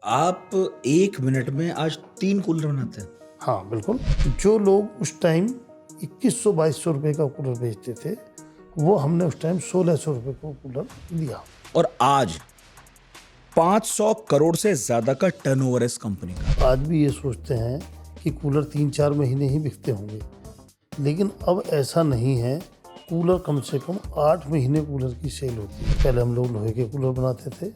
आप 1 मिनट में आज 3 कूलर बनाते हैं। हाँ बिल्कुल। जो लोग उस टाइम 2100-2200 रुपये का कूलर बेचते थे, वो हमने उस टाइम 1600 रुपये को कूलर दिया। और आज 500 करोड़ से ज्यादा का टर्नओवर है इस कंपनी का। आज भी ये सोचते हैं कि कूलर 3-4 महीने ही बिकते होंगे, लेकिन अब ऐसा नहीं है। कूलर कम से कम 8 महीने कूलर की सेल होती है। पहले हम लोग लोहे के कूलर बनाते थे।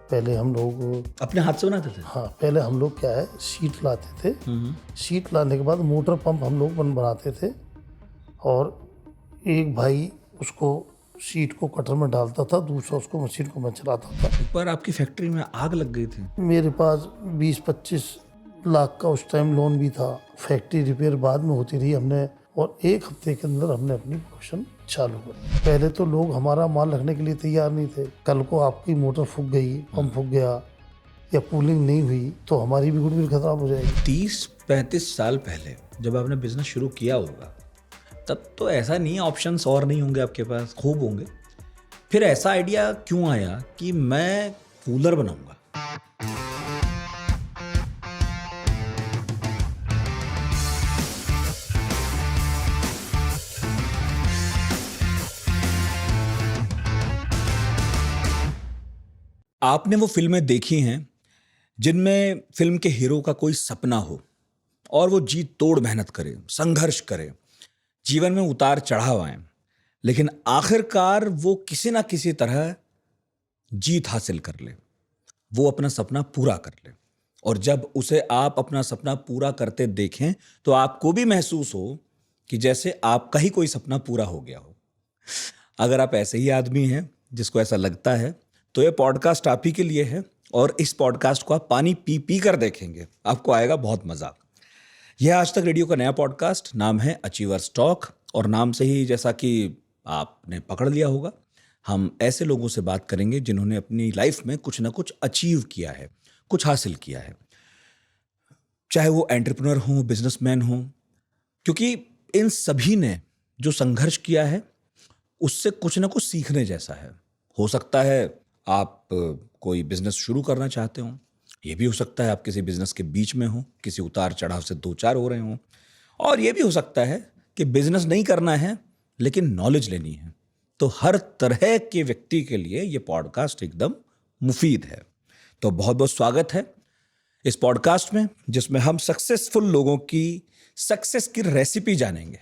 पहले हम लोग अपने हाथ से बनाते थे। हाँ, पहले हम लोग क्या है, शीट लाते थे। शीट लाने के बाद मोटर पंप हम लोग बनाते थे, और एक भाई उसको शीट को कटर में डालता था, दूसरा उसको मशीन को मैं चलाता था। एक बार आपकी फैक्ट्री में आग लग गई थी। मेरे पास 20-25 लाख का उस टाइम लोन भी था। फैक्ट्री रिपेयर बाद में होती रही हमने, और 1 हफ्ते के अंदर हमने अपनी प्रोडक्शन चालू करी। पहले तो लोग हमारा माल रखने के लिए तैयार नहीं थे। कल को आपकी मोटर फूक गई, पंप फूक गया या कूलिंग नहीं हुई तो हमारी भी गुडविल खराब हो जाएगी। 30-35 साल पहले जब आपने बिजनेस शुरू किया होगा, तब तो ऐसा नहीं है ऑप्शंस और नहीं होंगे आपके पास, खूब होंगे। फिर ऐसा आइडिया क्यों आया कि मैं कूलर बनाऊंगा? आपने वो फिल्में देखी हैं जिनमें फिल्म के हीरो का कोई सपना हो और वो जी तोड़ मेहनत करे, संघर्ष करे, जीवन में उतार चढ़ाव आए, लेकिन आखिरकार वो किसी ना किसी तरह जीत हासिल कर ले, वो अपना सपना पूरा कर ले। और जब उसे आप अपना सपना पूरा करते देखें तो आपको भी महसूस हो कि जैसे आपका ही कोई सपना पूरा हो गया हो। अगर आप ऐसे ही आदमी हैं जिसको ऐसा लगता है, तो ये पॉडकास्ट आप ही के लिए है। और इस पॉडकास्ट को आप पानी पी पी कर देखेंगे, आपको आएगा बहुत मजा। यह आज तक रेडियो का नया पॉडकास्ट, नाम है अचीवर्स टॉक। और नाम से ही जैसा कि आपने पकड़ लिया होगा, हम ऐसे लोगों से बात करेंगे जिन्होंने अपनी लाइफ में कुछ ना कुछ अचीव किया है, कुछ हासिल किया है। चाहे वो एंटरप्रेन्योर हो, बिजनेसमैन हो, क्योंकि इन सभी ने जो संघर्ष किया है उससे कुछ ना कुछ सीखने जैसा है। हो सकता है आप कोई बिजनेस शुरू करना चाहते हो, ये भी हो सकता है आप किसी बिजनेस के बीच में हो, किसी उतार चढ़ाव से दो चार हो रहे हो, और ये भी हो सकता है कि बिजनेस नहीं करना है लेकिन नॉलेज लेनी है। तो हर तरह के व्यक्ति के लिए ये पॉडकास्ट एकदम मुफीद है। तो बहुत बहुत स्वागत है इस पॉडकास्ट में, जिसमें हम सक्सेसफुल लोगों की सक्सेस की रेसिपी जानेंगे।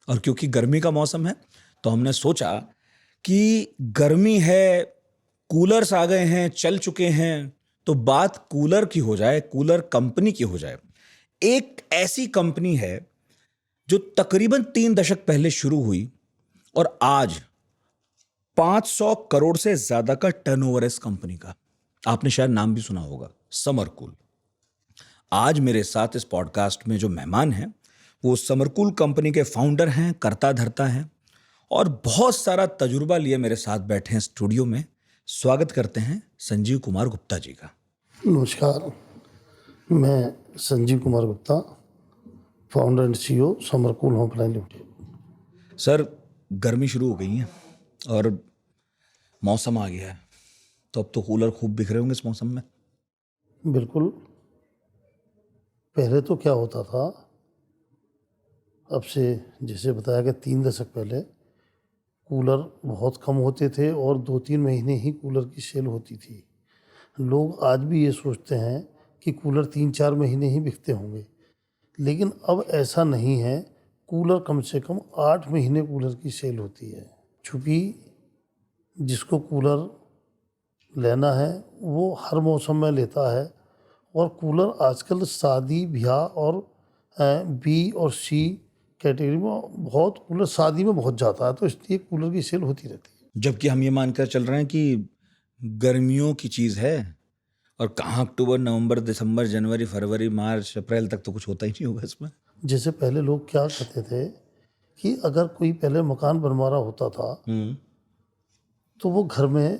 और क्योंकि गर्मी का मौसम है तो हमने सोचा कि गर्मी है, कूलर्स आ गए हैं, चल चुके हैं, तो बात कूलर की हो जाए, कूलर कंपनी की हो जाए। एक ऐसी कंपनी है जो तकरीबन 3 दशक पहले शुरू हुई और आज 500 करोड़ से ज्यादा का टर्नओवर है इस कंपनी का। आपने शायद नाम भी सुना होगा, समरकूल। आज मेरे साथ इस पॉडकास्ट में जो मेहमान हैं वो समरकूल कंपनी के फाउंडर हैं, कर्ता धर्ता हैं, और बहुत सारा तजुर्बा लिए मेरे साथ बैठे हैं स्टूडियो में। स्वागत करते हैं संजीव कुमार गुप्ता जी का। नमस्कार, मैं Sanjeev Kumar Gupta, founder and CEO summer cool home appliance limited. Sir, गर्मी शुरू हो गई है और मौसम आ गया है, तो अब तो कूलर खूब बिक रहे होंगे इस मौसम में। बिल्कुल। पहले तो क्या होता था, अब से जैसे बताया कि 3 दशक पहले कूलर बहुत कम होते थे और 2-3 महीने ही कूलर की सेल होती थी। लोग आज भी ये सोचते हैं कि कूलर 3-4 महीने ही बिकते होंगे, लेकिन अब ऐसा नहीं है। कूलर कम से कम 8 महीने कूलर की सेल होती है। चूँकि जिसको कूलर लेना है वो हर मौसम में लेता है, और कूलर आजकल शादी ब्याह और B और C कैटेगरी में बहुत कूलर शादी में बहुत जाता है, तो इसलिए कूलर की सेल होती रहती है। जबकि हम ये मानकर चल रहे हैं कि गर्मियों की चीज़ है, और कहाँ अक्टूबर, नवंबर, दिसंबर, जनवरी, फरवरी, मार्च, अप्रैल तक तो कुछ होता ही नहीं होगा इसमें। जैसे पहले लोग क्या कहते थे कि अगर कोई पहले मकान बनवा रहा होता था तो वो घर में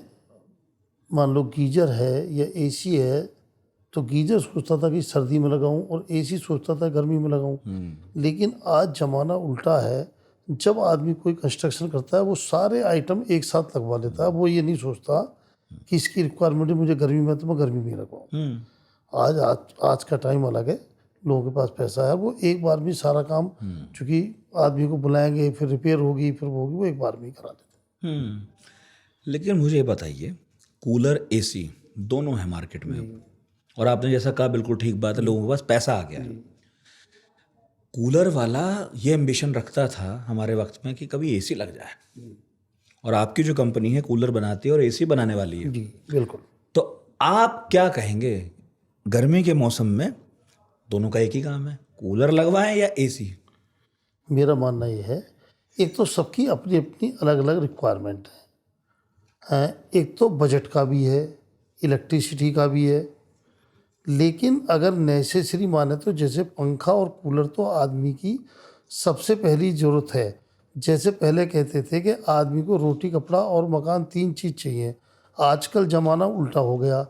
मान लो गीजर है या AC है, तो गीजर सोचता था कि सर्दी में लगाऊं और AC सोचता था गर्मी में लगाऊं। लेकिन आज ज़माना उल्टा है। जब आदमी कोई कंस्ट्रक्शन करता है वो सारे आइटम एक साथ लगवा लेता है। वो ये नहीं सोचता कि इसकी रिक्वायरमेंट है मुझे गर्मी में, तो मैं गर्मी में रखवाऊँ। आज का टाइम अलग है, लोगों के पास पैसा है, वो एक बार में सारा काम, चूँकि आदमी को बुलाएंगे, फिर रिपेयर होगी, फिर वो होगी, वो एक बार में ही करा देते लेकिन मुझे ये बताइए, कूलर एसी दोनों है मार्केट में अब, और आपने जैसा कहा बिल्कुल ठीक बात है, लोगों के पास पैसा आ गया है। कूलर वाला ये एम्बिशन रखता था हमारे वक्त में कि कभी एसी लग जाए, और आपकी जो कंपनी है कूलर बनाती है और एसी बनाने वाली है, जी बिल्कुल। तो आप क्या कहेंगे, गर्मी के मौसम में दोनों का एक ही काम है, कूलर लगवाएं या एसी? मेरा मानना ये है, एक तो सबकी अपनी अपनी अलग अलग रिक्वायरमेंट है। एक तो बजट का भी है, इलेक्ट्रिसिटी का भी है, लेकिन अगर नेसेसरी माने तो जैसे पंखा और कूलर तो आदमी की सबसे पहली ज़रूरत है। जैसे पहले कहते थे कि आदमी को रोटी, कपड़ा और मकान, 3 चीज़ चाहिए। आजकल ज़माना उल्टा हो गया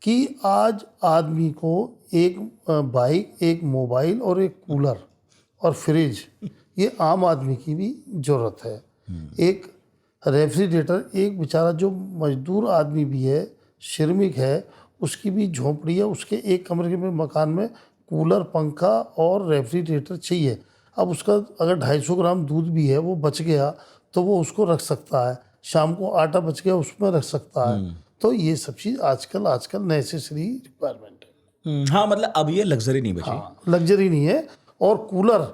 कि आज आदमी को एक बाइक, एक मोबाइल और एक कूलर और फ्रिज, ये आम आदमी की भी ज़रूरत है। एक रेफ्रिजरेटर, एक बेचारा जो मजदूर आदमी भी है, श्रमिक है, उसकी भी झोंपड़ी है, उसके एक कमरे में मकान में कूलर, पंखा और रेफ्रिजरेटर चाहिए। अब उसका अगर 250 ग्राम दूध भी है, वो बच गया तो वो उसको रख सकता है, शाम को आटा बच गया उसमें रख सकता है। तो ये सब चीज़ आजकल नेसेसरी रिक्वायरमेंट है। हाँ, मतलब अब ये लग्जरी नहीं बची। हाँ, लग्जरी नहीं है। और कूलर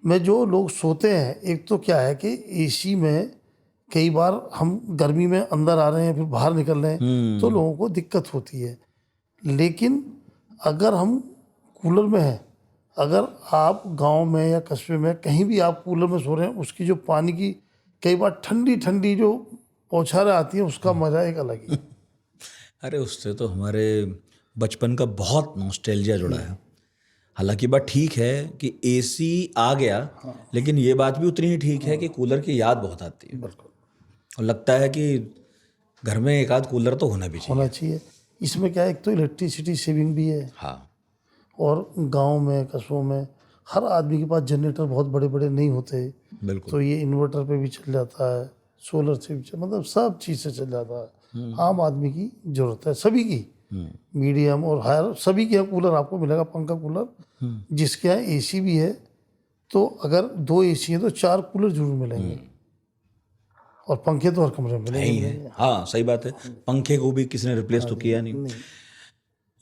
में जो लोग सोते हैं, एक तो क्या है कि एसी में कई बार हम गर्मी में अंदर आ रहे हैं, फिर बाहर निकल रहे हैं, तो लोगों को दिक्कत होती है। लेकिन अगर हम कूलर में हैं, अगर आप गांव में या कस्बे में कहीं भी आप कूलर में सो रहे हैं, उसकी जो पानी की कई बार ठंडी ठंडी जो बौछारें आती हैं, उसका मजा एक अलग ही है। अरे उससे तो हमारे बचपन का बहुत नॉस्टैल्जिया जुड़ा है। हालांकि बात ठीक है कि एसी आ गया, लेकिन ये बात भी उतनी ही ठीक है कि कूलर की याद बहुत आती है, बिल्कुल और लगता है कि घर में एक आध कूलर तो होना भी चाहिए। होना चाहिए। इसमें क्या है, एक तो इलेक्ट्रिसिटी सेविंग भी है, हाँ, और गांव में, कस्बों में हर आदमी के पास जनरेटर बहुत बड़े बड़े नहीं होते, बिल्कुल। तो ये इन्वर्टर पे भी चल जाता है, सोलर से भी मतलब सब चीज़ से चल जाता है। आम आदमी की ज़रूरत है, सभी की, मीडियम और हायर, सभी के यहाँ कूलर आपको मिलेगा, पंखा, कूलर। जिसके यहाँ एसी भी है, तो अगर 2 एसी हैं तो 4 कूलर जरूर मिलेंगे, और पंखे तो हर कमरे में है ही है। हाँ, सही बात है, पंखे को भी किसी ने रिप्लेस तो किया नहीं।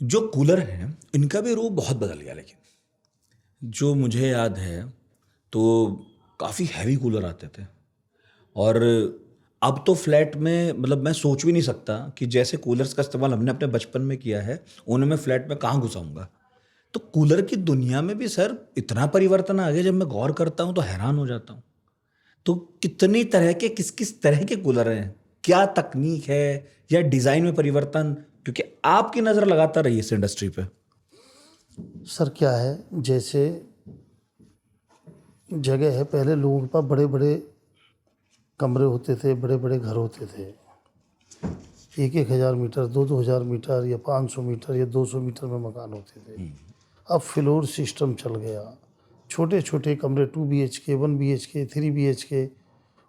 जो कूलर हैं इनका भी रूप बहुत बदल गया, लेकिन जो मुझे याद है तो काफ़ी हैवी कूलर आते थे, और अब तो फ्लैट में, मतलब मैं सोच भी नहीं सकता कि जैसे कूलर्स का इस्तेमाल हमने अपने बचपन में किया है, उन्हें मैं फ्लैट में कहाँ घुसाऊंगा। तो कूलर की दुनिया में भी सर इतना परिवर्तन आ गया, जब मैं गौर करता हूँ तो हैरान हो जाता हूँ। तो कितनी तरह के, किस किस तरह के कूलर हैं, क्या तकनीक है या डिज़ाइन में परिवर्तन, क्योंकि आपकी नज़र लगातार रही है इस इंडस्ट्री पे। सर क्या है, जैसे जगह है, पहले लोगों के पास बड़े बड़े कमरे होते थे, बड़े बड़े घर होते थे, 1,000 मीटर, 2,000 मीटर या 500 मीटर या 200 मीटर में मकान होते थे। अब फ्लोर सिस्टम चल गया, छोटे छोटे कमरे, 2 BHK, 1 BHK, 3 BHK,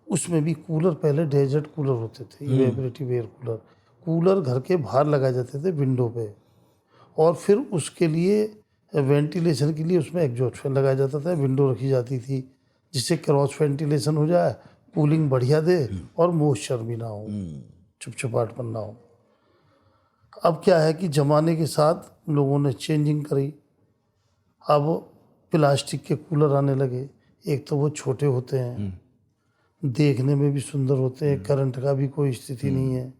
उसमें भी कूलर, पहले डेजर्ट कूलर होते थे, इवेपोरेटिव एयर कूलर। कूलर घर के बाहर लगाए जाते थे विंडो पे, और फिर उसके लिए वेंटिलेशन के लिए उसमें एग्जॉस्ट फैन लगाया जाता था, विंडो रखी जाती थी जिससे क्रॉस वेंटिलेशन हो जाए, कूलिंग बढ़िया दे और मॉइस्चर भी ना हो, चिपचिपाहटपन ना हो। अब क्या है कि ज़माने के साथ लोगों ने चेंजिंग करी, अब प्लास्टिक के कूलर आने लगे। एक तो वो छोटे होते हैं, देखने में भी सुंदर होते हैं, करंट का भी कोई स्थिति नहीं है,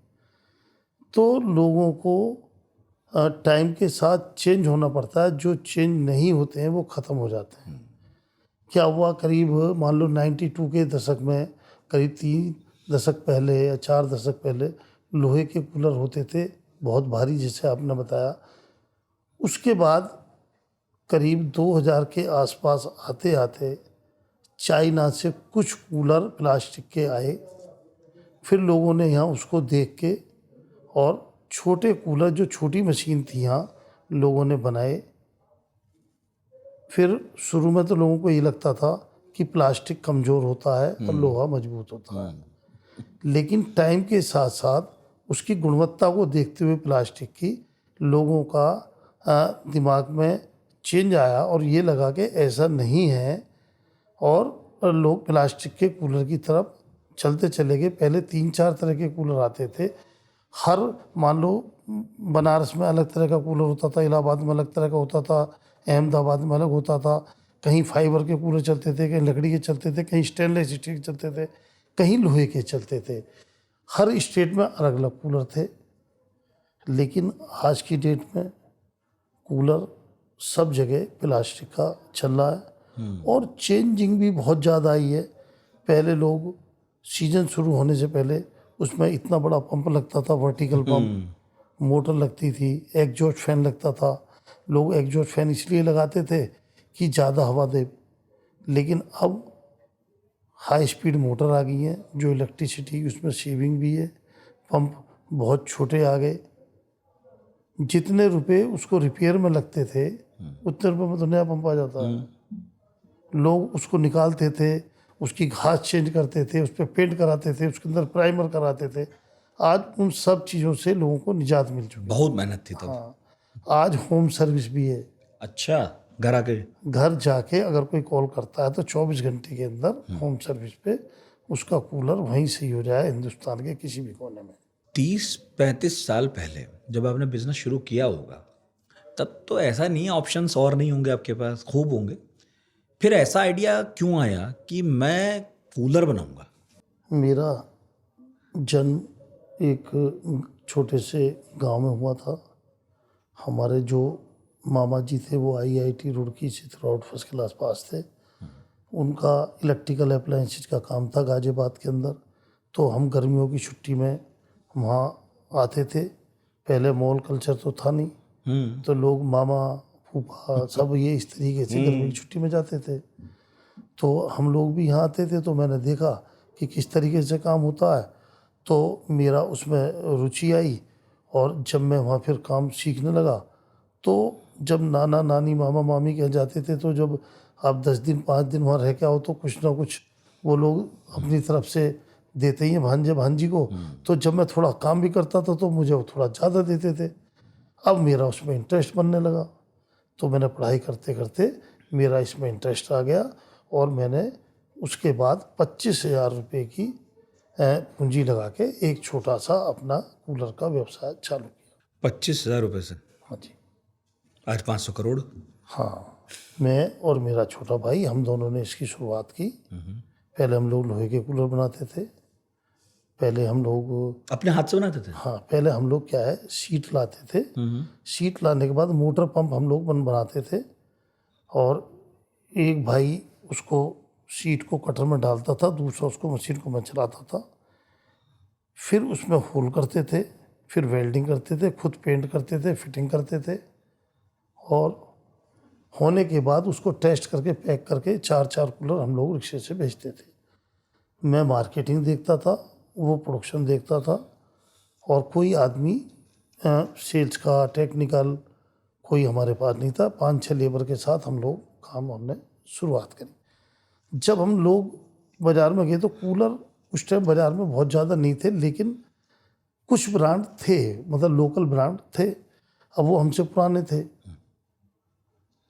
तो लोगों को टाइम के साथ चेंज होना पड़ता है। जो चेंज नहीं होते हैं वो ख़त्म हो जाते हैं। क्या हुआ, करीब मान लो 92 के दशक में, करीब 3 दशक पहले या 4 दशक पहले लोहे के कूलर होते थे, बहुत भारी, जैसे आपने बताया। उसके बाद करीब 2000 के आसपास आते आते चाइना से कुछ कूलर प्लास्टिक के आए, फिर लोगों ने यहाँ उसको देख के और छोटे कूलर, जो छोटी मशीन थी यहाँ, लोगों ने बनाए। फिर शुरू में तो लोगों को ये लगता था कि प्लास्टिक कमज़ोर होता है और लोहा मजबूत होता है, लेकिन टाइम के साथ साथ उसकी गुणवत्ता को देखते हुए प्लास्टिक की लोगों का दिमाग में चेंज आया और ये लगा कि ऐसा नहीं है, और लोग प्लास्टिक के कूलर की तरफ चलते चले गए। पहले 3-4 तरह के कूलर आते थे। हर मान लो बनारस में अलग तरह का कूलर होता था, इलाहाबाद में अलग तरह का होता था, अहमदाबाद में अलग होता था। कहीं फाइबर के कूलर चलते थे, कहीं लकड़ी के चलते थे, कहीं स्टेनलेस स्टील के चलते थे, कहीं लोहे के चलते थे। हर स्टेट में अलग अलग कूलर थे। लेकिन आज की डेट में कूलर सब जगह प्लास्टिक का चल रहा है और चेंजिंग भी बहुत ज़्यादा आई है। पहले लोग सीजन शुरू होने से पहले उसमें इतना बड़ा पंप लगता था, वर्टिकल पंप, मोटर लगती थी, एग्जॉस्ट फैन लगता था। लोग एग्जॉस्ट फैन इसलिए लगाते थे कि ज़्यादा हवा दे। लेकिन अब हाई स्पीड मोटर आ गई है जो इलेक्ट्रिसिटी, उसमें सेविंग भी है। पंप बहुत छोटे आ गए। जितने रुपए उसको रिपेयर में लगते थे उतने रुपए में तो नया पंप आ जाता है। लोग उसको निकालते थे, उसकी घास चेंज करते थे, उस पर पेंट कराते थे, उसके अंदर प्राइमर कराते थे। आज उन सब चीज़ों से लोगों को निजात मिल चुकी है। बहुत मेहनत थी तब। हाँ, आज होम सर्विस भी है। अच्छा, घर आके? घर जाके अगर कोई कॉल करता है तो 24 घंटे के अंदर होम सर्विस पे उसका कूलर वहीं से ही हो जाए, हिंदुस्तान के किसी भी कोने में। 30-35 साल पहले जब आपने बिजनेस शुरू किया होगा, तब तो ऐसा नहीं है ऑप्शंस और नहीं होंगे आपके पास, खूब होंगे। फिर ऐसा आइडिया क्यों आया कि मैं कूलर बनाऊंगा? मेरा जन्म एक छोटे से गांव में हुआ था। हमारे जो मामा जी थे वो IIT रुड़की से थ्रू फर्स्ट क्लास पास थे। उनका इलेक्ट्रिकल अप्लायंसेज का काम था गाजियाबाद के अंदर। तो हम गर्मियों की छुट्टी में वहाँ आते थे। पहले मॉल कल्चर तो था नहीं, तो लोग मामा फूफा सब ये इस तरीके से गर्मी की छुट्टी में जाते थे। तो हम लोग भी यहाँ आते थे। तो मैंने देखा कि किस तरीके से काम होता है, तो मेरा उसमें रुचि आई। और जब मैं वहाँ फिर काम सीखने लगा, तो जब नाना नानी मामा मामी कह जाते थे, तो जब आप 10 दिन 5 दिन वहाँ रह के आओ तो कुछ ना कुछ वो लोग अपनी तरफ से देते ही हैं भांजे भांजी को। तो जब मैं थोड़ा काम भी करता था तो मुझे वो थोड़ा ज़्यादा देते थे। अब मेरा उसमें इंटरेस्ट बनने लगा। तो मैंने पढ़ाई करते करते मेरा इसमें इंटरेस्ट आ गया और मैंने उसके बाद 25,000 रुपये की पूंजी लगा के एक छोटा सा अपना कूलर का व्यवसाय चालू किया। 25,000 रुपये से हाँ जी। आज 500 करोड़। हाँ, मैं और मेरा छोटा भाई हम दोनों ने इसकी शुरुआत की। पहले हम लोग लोहे के कूलर बनाते थे। पहले हम लोग अपने हाथ से बनाते थे? हाँ, पहले हम लोग क्या है सीट लाते थे। सीट लाने के बाद मोटर पंप हम लोग बनाते थे और एक भाई उसको सीट को कटर में डालता था, दूसरा उसको मशीन को मैं चलाता था। फिर उसमें होल करते थे, फिर वेल्डिंग करते थे, खुद पेंट करते थे, फिटिंग करते थे और होने के बाद उसको टेस्ट करके पैक करके 4-4 कूलर हम लोग रिक्शे से भेजते थे। मैं मार्केटिंग देखता था, वो प्रोडक्शन देखता था और कोई आदमी सेल्स का टेक्निकल कोई हमारे पास नहीं था। 5-6 लेबर के साथ हम लोग काम हमने शुरुआत करी। जब हम लोग बाज़ार में गए तो कूलर उस टाइम बाज़ार में बहुत ज़्यादा नहीं थे, लेकिन कुछ ब्रांड थे, मतलब लोकल ब्रांड थे। अब वो हमसे पुराने थे,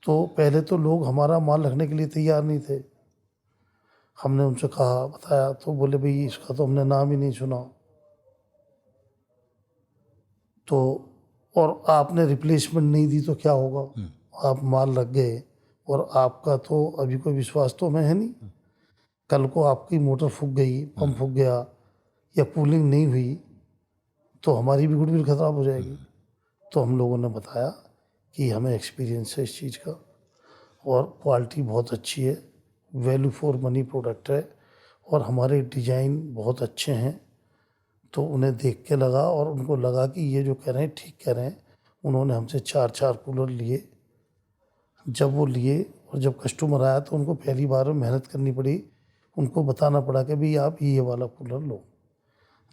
तो पहले तो लोग हमारा माल रखने के लिए तैयार नहीं थे। हमने उनसे कहा, बताया, तो बोले भाई इसका तो हमने नाम ही नहीं सुना। तो और आपने रिप्लेसमेंट नहीं दी तो क्या होगा? आप माल रख गए और आपका तो अभी कोई विश्वास तो हमें है नहीं। कल को आपकी मोटर फूक गई, पंप फूक गया या कूलिंग नहीं हुई तो हमारी भी गुडविल खराब हो जाएगी। तो हम लोगों ने बताया कि हमें एक्सपीरियंस है इस चीज़ का और क्वालिटी बहुत अच्छी है, वैल्यू फॉर मनी प्रोडक्ट है और हमारे डिज़ाइन बहुत अच्छे हैं। तो उन्हें देख के लगा और उनको लगा कि ये जो कह रहे हैं ठीक कह रहे हैं। उन्होंने हमसे 4-4 कूलर लिए। जब वो लिए और जब कस्टमर आया तो उनको पहली बार मेहनत करनी पड़ी, उनको बताना पड़ा कि भाई आप ये वाला कूलर लो।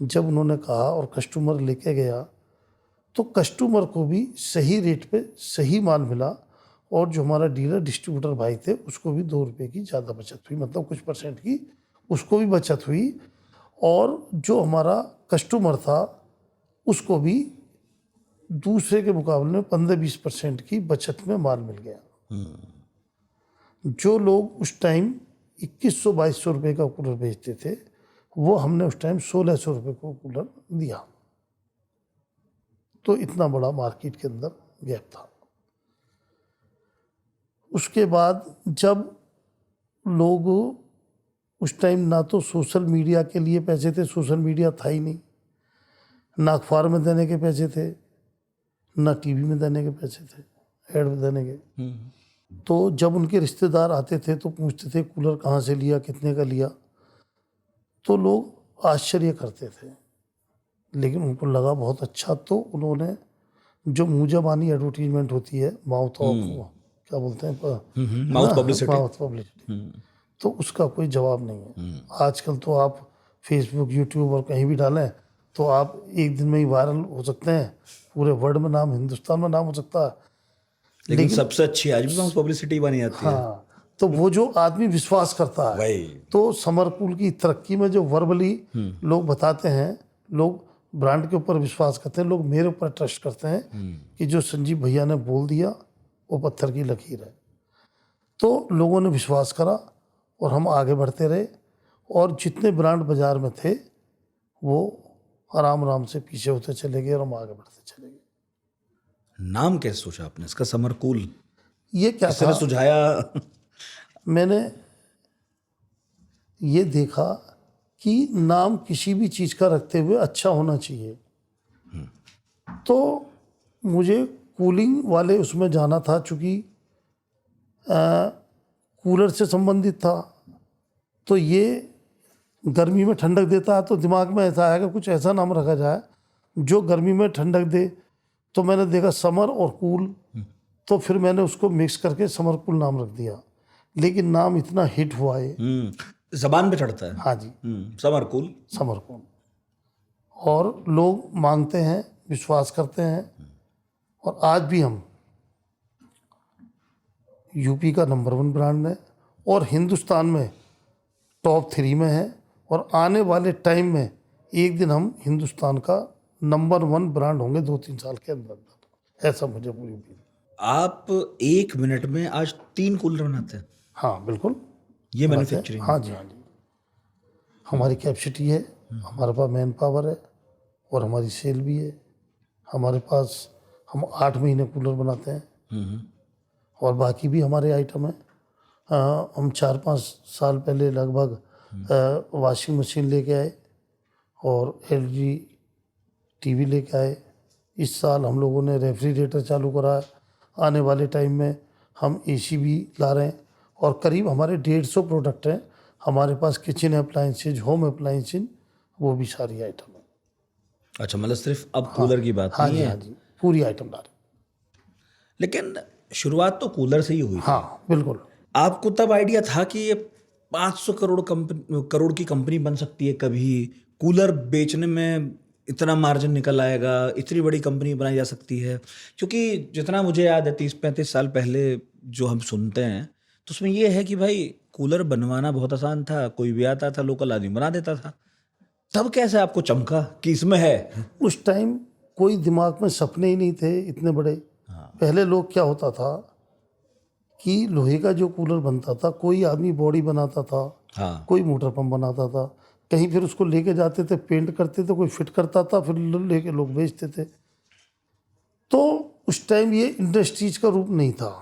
जब उन्होंने कहा और कस्टमर लेके गया तो कस्टमर को भी सही रेट पे सही माल मिला और जो हमारा डीलर डिस्ट्रीब्यूटर भाई थे उसको भी 2 रुपये की ज़्यादा बचत हुई, मतलब कुछ % की उसको भी बचत हुई। और जो हमारा कस्टमर था उसको भी दूसरे के मुकाबले में 15-20% की बचत में माल मिल गया। जो लोग उस टाइम 2100-2200 रुपये का कूलर बेचते थे, वो हमने उस टाइम 1600 रुपये को कूलर दिया। तो इतना बड़ा मार्केट के अंदर गैप था। उसके बाद जब लोग उस टाइम ना तो सोशल मीडिया के लिए पैसे थे, सोशल मीडिया था ही नहीं, ना अखबार में देने के पैसे थे, ना टीवी में देने के पैसे थे, एड में देने के। तो जब उनके रिश्तेदार आते थे तो पूछते थे कूलर कहाँ से लिया, कितने का लिया, तो लोग आश्चर्य करते थे, लेकिन उनको लगा बहुत अच्छा। तो उन्होंने जो मुँह ज़बानी एडवर्टीजमेंट होती है, माउथ ऑफ क्या बोलते हैं, माउथ पब्लिसिटी। माउथ पब्लिसिटी, तो उसका कोई जवाब नहीं है। आजकल तो आप फेसबुक, यूट्यूब और कहीं भी डालें तो आप एक दिन में ही वायरल हो सकते हैं, पूरे वर्ल्ड में नाम, हिंदुस्तान में नाम हो सकता है। लेकिन सबसे अच्छी आज भी माउथ पब्लिसिटी बनी जाती है। हाँ, तो वो जो आदमी विश्वास करता है, वही। तो समरकूल की तरक्की में जो वर्बली लोग बताते हैं, लोग ब्रांड के ऊपर विश्वास करते हैं, लोग मेरे ऊपर ट्रस्ट करते हैं कि जो संजीव भैया ने बोल दिया वो पत्थर की लकीर है। तो लोगों ने विश्वास करा और हम आगे बढ़ते रहे, और जितने ब्रांड बाजार में थे वो आराम आराम से पीछे होते चले गए और हम आगे बढ़ते चले गए। नाम कैसे सोचा आपने इसका, समरकूल? ये क्या किसने था, सुझाया? मैंने ये देखा कि नाम किसी भी चीज़ का रखते हुए अच्छा होना चाहिए। तो मुझे कूलिंग वाले उसमें जाना था, चूँकि कूलर से संबंधित था, तो ये गर्मी में ठंडक देता है, तो दिमाग में ऐसा आया कि कुछ ऐसा नाम रखा जाए जो गर्मी में ठंडक दे। तो मैंने देखा समर और कूल, तो फिर मैंने उसको मिक्स करके समर कूल नाम रख दिया। लेकिन नाम इतना हिट हुआ है, जबान पे चढ़ता है। हाँ जी, समरकूल। समर कूल, और लोग मांगते हैं, विश्वास करते हैं, और आज भी हम यूपी का नंबर 1 ब्रांड है और हिंदुस्तान में टॉप 3 में है, और आने वाले टाइम में एक दिन हम हिंदुस्तान का नंबर 1 ब्रांड होंगे 2-3 साल के अंदर, ऐसा मुझे पूरी उम्मीद है। आप 1 मिनट में आज 3 कूलर बनाते हैं? हाँ बिल्कुल, ये मैन्युफैक्चरिंग? हाँ जी, हाँ जी, हमारी कैपेसिटी है, हमारे पास मैन पावर है, और हमारी सेल भी है। हमारे पास हम 8 महीने कूलर बनाते हैं, और बाकी भी हमारे आइटम है। हम 4-5 साल पहले लगभग वॉशिंग मशीन लेके आए और LG टीवी लेके आए। इस साल हम लोगों ने रेफ्रिजरेटर चालू करा है। आने वाले टाइम में हम AC भी ला रहे हैं, और करीब हमारे 150 प्रोडक्ट हैं हमारे पास, किचन अप्लाइंसेज, होम अप्लाइंसेज, वो भी सारी आइटम है। अच्छा, मतलब सिर्फ अब कूलर की बात हाँ नहीं जी, है। हाँ जी, पूरी आइटम ला रहे हैं। लेकिन शुरुआत तो कूलर से ही हुई थी। हाँ बिल्कुल। आपको तब आइडिया था कि ये 500 करोड़ की कंपनी बन सकती है कभी, कूलर बेचने में इतना मार्जिन निकल आएगा, इतनी बड़ी कंपनी बनाई जा सकती है? क्योंकि जितना मुझे याद है 30-35 साल पहले जो हम सुनते हैं, तो उसमें ये है कि भाई कूलर बनवाना बहुत आसान था, कोई भी आता था लोकल आदमी बना देता था। तब कैसे आपको चमका कि इसमें है? उस टाइम कोई दिमाग में सपने ही नहीं थे इतने बड़े। पहले लोग क्या होता था कि लोहे का जो कूलर बनता था, कोई आदमी बॉडी बनाता था, हाँ। कोई मोटर पंप बनाता था, कहीं फिर उसको लेके जाते थे, पेंट करते थे, कोई फिट करता था, फिर लेके लोग बेचते थे। तो उस टाइम ये इंडस्ट्रीज का रूप नहीं था।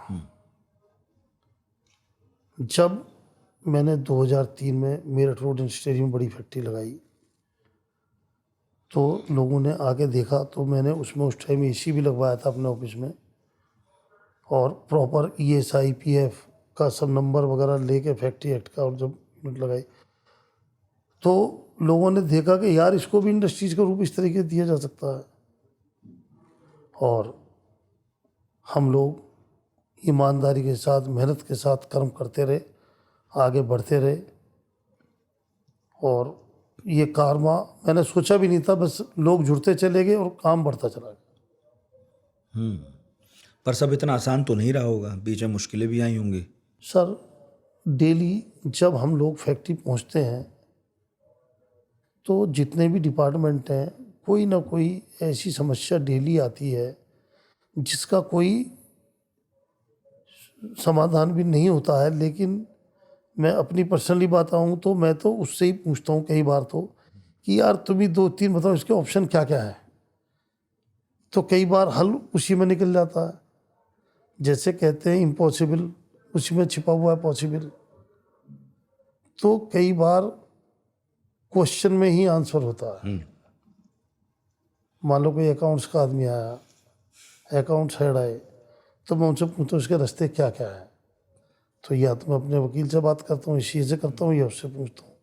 जब मैंने 2003 में मेरठ रोड इंडस्ट्री में बड़ी फैक्ट्री लगाई, तो लोगों ने आके देखा, तो मैंने उसमें उस टाइम AC भी लगवाया था अपने ऑफिस में, और प्रॉपर ESI PF का सब नंबर वगैरह लेके फैक्ट्री एक्ट का, और जब यूनिट लगाई तो लोगों ने देखा कि यार इसको भी इंडस्ट्रीज का रूप इस तरीके से दिया जा सकता है। और हम लोग ईमानदारी के साथ, मेहनत के साथ कर्म करते रहे, आगे बढ़ते रहे, और ये कारवा मैंने सोचा भी नहीं था, बस लोग जुड़ते चले गए और काम बढ़ता चला गया। पर सब इतना आसान तो नहीं रहा होगा, बीच में मुश्किलें भी आई होंगी। सर, डेली जब हम लोग फैक्ट्री पहुंचते हैं तो जितने भी डिपार्टमेंट हैं, कोई ना कोई ऐसी समस्या डेली आती है जिसका कोई समाधान भी नहीं होता है। लेकिन मैं अपनी पर्सनली बात आऊँ तो मैं तो उससे ही पूछता हूँ कई बार तो कि यार तुम ही 2-3 बताओ इसके ऑप्शन क्या क्या है, तो कई बार हल उसी में निकल जाता है। जैसे कहते हैं इम्पॉसिबल उसी में छिपा हुआ है पॉसिबल, तो कई बार क्वेश्चन में ही आंसर होता है। मान लो कोई अकाउंट्स का आदमी आया, अकाउंट्स हेड आए, तो मैं उनसे पूछता हूँ इसके रास्ते क्या क्या है, तो या तो मैं अपने वकील से बात करता हूँ, इस चीज़ से करता हूँ, या उससे पूछता हूँ,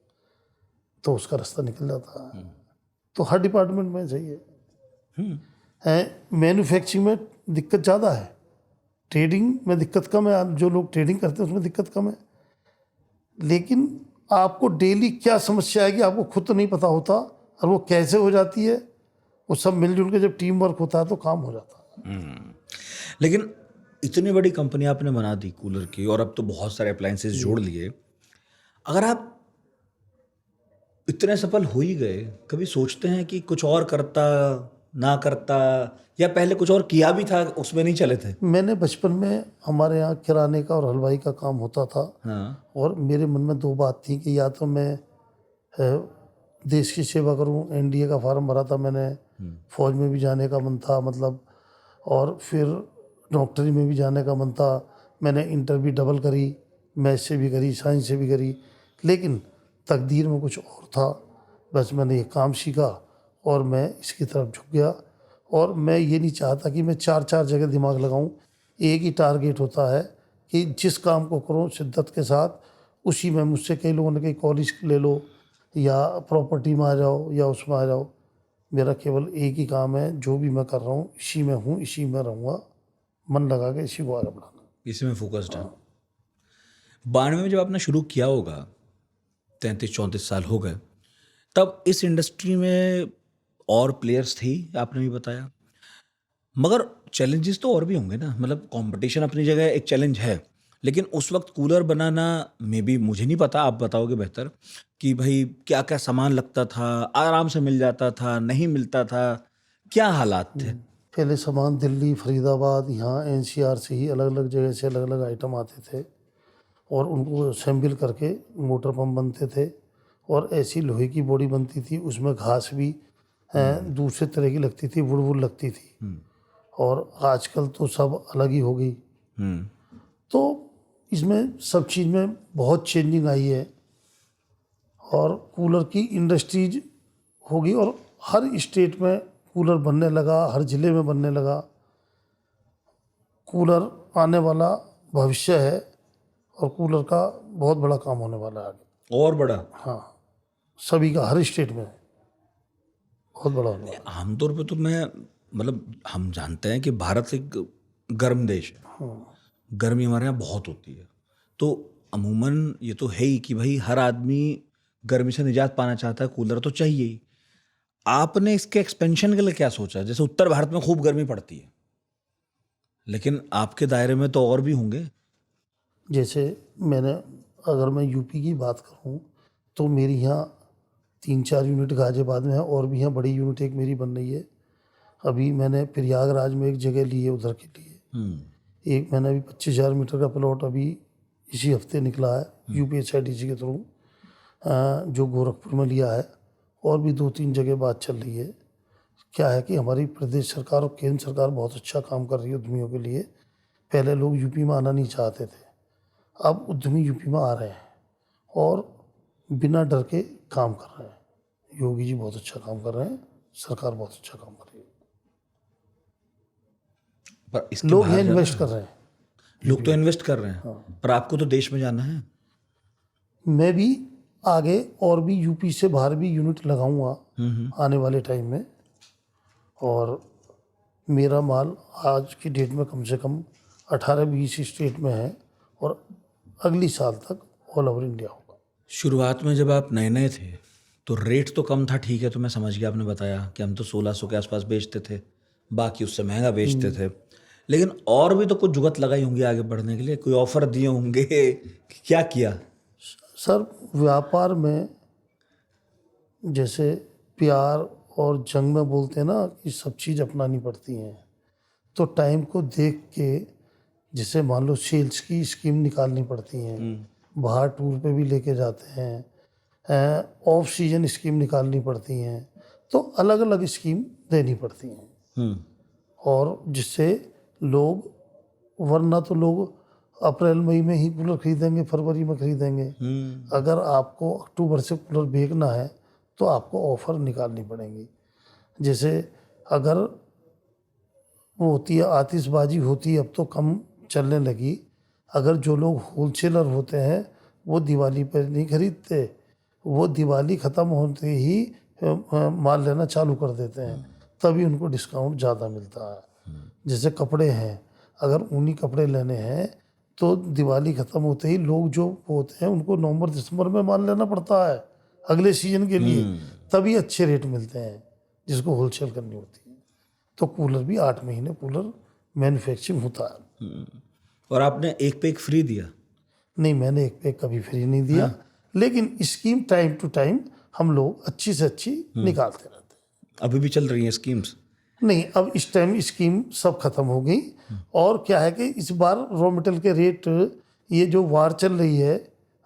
तो उसका रास्ता निकल जाता है। तो हर डिपार्टमेंट में चाहिए है। मैन्युफैक्चरिंग में दिक्कत ज़्यादा है, ट्रेडिंग में दिक्कत कम है, जो लोग ट्रेडिंग करते हैं उसमें दिक्कत कम है। लेकिन आपको डेली क्या समस्या आएगी आपको खुद तो नहीं पता होता, और वो कैसे हो जाती है, वो सब मिलजुल के जब टीम वर्क होता है तो काम हो जाता है। लेकिन इतनी बड़ी कंपनी आपने बना दी कूलर की, और अब तो बहुत सारे अप्लायंसेस जोड़ लिए। अगर आप इतने सफल हो ही गए, कभी सोचते हैं कि कुछ और करता, ना करता, या पहले कुछ और किया भी था उसमें नहीं चले थे? मैंने बचपन में हमारे यहाँ किराने का और हलवाई का काम होता था, हाँ। और मेरे मन में 2 बात थी कि या तो मैं देश की सेवा करूं। एनडीए का फार्म भरा था मैंने, फौज में भी जाने का मन था मतलब, और फिर डॉक्टरी में भी जाने का मन था। मैंने इंटर भी डबल करी, मैथ से भी करी, साइंस से भी करी, लेकिन तकदीर में कुछ और था। बस मैंने ये काम सीखा और मैं इसकी तरफ झुक गया। और मैं ये नहीं चाहता कि मैं 4-4 जगह दिमाग लगाऊं। एक ही टारगेट होता है कि जिस काम को करूं शिद्दत के साथ, उसी में मुझसे कई लोगों ने कही कॉलेज ले लो या प्रॉपर्टी में आ जाओ या उसमें आ जाओ। मेरा केवल एक ही काम है, जो भी मैं कर रहा हूँ इसी में हूँ, इसी में रहूँगा, मन लगा के इसी को आगे बढ़ाना। इसी में फोकस्ड है। 92 में जब आपने शुरू किया होगा, 33-34 साल हो गए, तब इस इंडस्ट्री में और प्लेयर्स थी, आपने भी बताया, मगर चैलेंजेस तो और भी होंगे ना। मतलब कंपटीशन अपनी जगह एक चैलेंज है, लेकिन उस वक्त कूलर बनाना, मे बी, मुझे नहीं पता, आप बताओगे बेहतर, कि भाई क्या क्या सामान लगता था, आराम से मिल जाता था, नहीं मिलता था, क्या हालात थे? पहले सामान दिल्ली, फरीदाबाद, यहाँ एनसीआर से ही अलग अलग जगह से अलग अलग आइटम आते थे, और उनको असेंबल करके मोटर पंप बनते थे, और ऐसी लोहे की बॉडी बनती थी, उसमें घास भी दूसरे तरह की लगती थी, वुड वुड लगती थी। और आजकल तो सब अलग ही हो गई। तो इसमें सब चीज़ में बहुत चेंजिंग आई है, और कूलर की इंडस्ट्रीज होगी, और हर स्टेट में कूलर बनने लगा, हर ज़िले में बनने लगा। कूलर आने वाला भविष्य है, और कूलर का बहुत बड़ा काम होने वाला है आगे। और बड़ा? हाँ, सभी का, हर स्टेट में बहुत बड़ा होने वाला आमतौर पे तो मैं, मतलब हम जानते हैं कि भारत एक गर्म देश है, गर्मी हमारे यहाँ बहुत होती है, तो अमूमन ये तो है ही कि भाई हर आदमी गर्मी से निजात पाना चाहता है, कूलर तो चाहिए ही। आपने इसके एक्सपेंशन के लिए क्या सोचा? जैसे उत्तर भारत में खूब गर्मी पड़ती है, लेकिन आपके दायरे में तो और भी होंगे। है। जैसे मैंने, अगर मैं यूपी की बात करूं, तो मेरी यहाँ 3-4 यूनिट गाजियाबाद में है, और भी यहाँ बड़ी यूनिट एक मेरी बन रही है। अभी मैंने प्रयागराज में एक जगह ली है उधर के लिए। एक मैंने अभी 25,000 मीटर का प्लॉट अभी इसी हफ्ते निकला है यूपीएसआईडीसी के थ्रू, जो गोरखपुर में लिया है। और भी 2-3 जगह बात चल रही है। क्या है कि हमारी प्रदेश सरकार और केंद्र सरकार बहुत अच्छा काम कर रही है उद्यमियों के लिए। पहले लोग यूपी में आना नहीं चाहते थे, अब उद्यमी यूपी में आ रहे हैं और बिना डर के काम कर रहे हैं। योगी जी बहुत अच्छा काम कर रहे हैं, सरकार बहुत अच्छा काम कर रही है, पर इसके लोग बाहर यहाँ जाना इन्वेस्ट है। कर रहे हैं। लोग तो इन्वेस्ट कर रहे हैं, पर आपको तो देश में जाना है। मैं भी आगे और भी यूपी से बाहर भी यूनिट लगाऊंगा आने वाले टाइम में, और मेरा माल आज की डेट में कम से कम 18-20 स्टेट में है, और अगली साल तक ऑल ओवर इंडिया होगा। शुरुआत में जब आप नए नए थे तो रेट तो कम था, ठीक है, तो मैं समझ गया, आपने बताया कि हम तो 1600 के आसपास बेचते थे, बाकी उससे महंगा बेचते थे, लेकिन और भी तो कुछ जुगत लगाई होंगी आगे बढ़ने के लिए, कोई ऑफर दिए होंगे, क्या किया? सर, व्यापार में जैसे प्यार और जंग में बोलते हैं ना कि सब चीज़ अपनानी पड़ती हैं, तो टाइम को देख के जैसे मान लो सेल्स की स्कीम निकालनी पड़ती हैं, बाहर टूर पे भी लेके जाते हैं, ऑफ सीजन स्कीम निकालनी पड़ती हैं, तो अलग अलग स्कीम देनी पड़ती हैं। और जिससे लोग, वरना तो लोग अप्रैल मई में ही कूलर खरीदेंगे, फरवरी में खरीदेंगे। अगर आपको अक्टूबर से कूलर बेचना है तो आपको ऑफर निकालनी पड़ेगी। जैसे अगर वो होती है आतिशबाजी होती है, अब तो कम चलने लगी। अगर जो लोग होलसेलर होते हैं वो दिवाली पर नहीं खरीदते, वो दिवाली ख़त्म होते ही माल लेना चालू कर देते हैं, तभी उनको डिस्काउंट ज़्यादा मिलता है। जैसे कपड़े हैं, अगर ऊनी कपड़े लेने हैं तो दिवाली ख़त्म होते ही लोग जो होते हैं उनको नवंबर दिसंबर में माल लेना पड़ता है अगले सीजन के लिए, तभी अच्छे रेट मिलते हैं जिसको होलसेल करनी होती है। तो कूलर भी 8 महीने कूलर मैन्युफैक्चरिंग होता है। और आपने एक पे एक फ्री दिया? नहीं, मैंने एक पे कभी फ्री नहीं दिया, लेकिन स्कीम टाइम टू टाइम हम लोग अच्छी से अच्छी निकालते रहते हैं। अभी भी चल रही हैं स्कीम्स? नहीं, अब इस टाइम स्कीम सब खत्म हो गई। और क्या है कि इस बार रॉ मटेरियल के रेट, ये जो वार चल रही है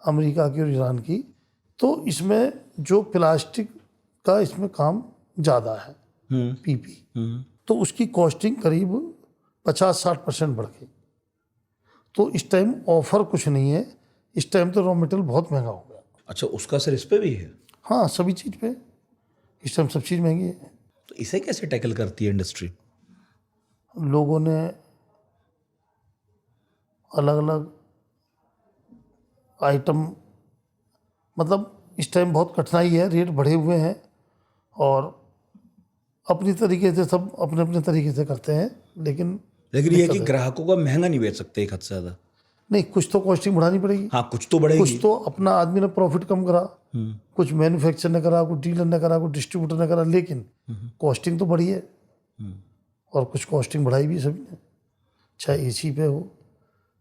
अमेरिका की और ईरान की, तो इसमें जो प्लास्टिक का इसमें काम ज़्यादा है, पीपी, तो उसकी कॉस्टिंग करीब 50-60% बढ़ गई। तो इस टाइम ऑफर कुछ नहीं है, इस टाइम तो रॉ मटेरियल बहुत महंगा हो गया। अच्छा, उसका असर इस पे भी है? हाँ, सभी चीज़ पे इस टाइम सब चीज़ महंगी है। तो इसे कैसे टैकल करती है इंडस्ट्री? लोगों ने अलग अलग आइटम, मतलब इस टाइम बहुत कठिनाई है, रेट बढ़े हुए हैं और अपनी तरीके से सब अपने अपने तरीके से करते हैं, लेकिन ये है दिक्कत कि है। ग्राहकों को महंगा नहीं बेच सकते एक हद से ज्यादा। नहीं, कुछ तो कॉस्टिंग बढ़ानी पड़ेगी। हाँ, कुछ तो बढ़ेगी। कुछ तो अपना आदमी ने प्रॉफिट कम करा, कुछ मैन्युफैक्चर ने करा, कुछ डीलर ने करा, कुछ डिस्ट्रीब्यूटर ने करा, लेकिन कॉस्टिंग तो बढ़ी है। और कुछ कॉस्टिंग बढ़ाई भी सभी ने, चाहे एसी पे हो,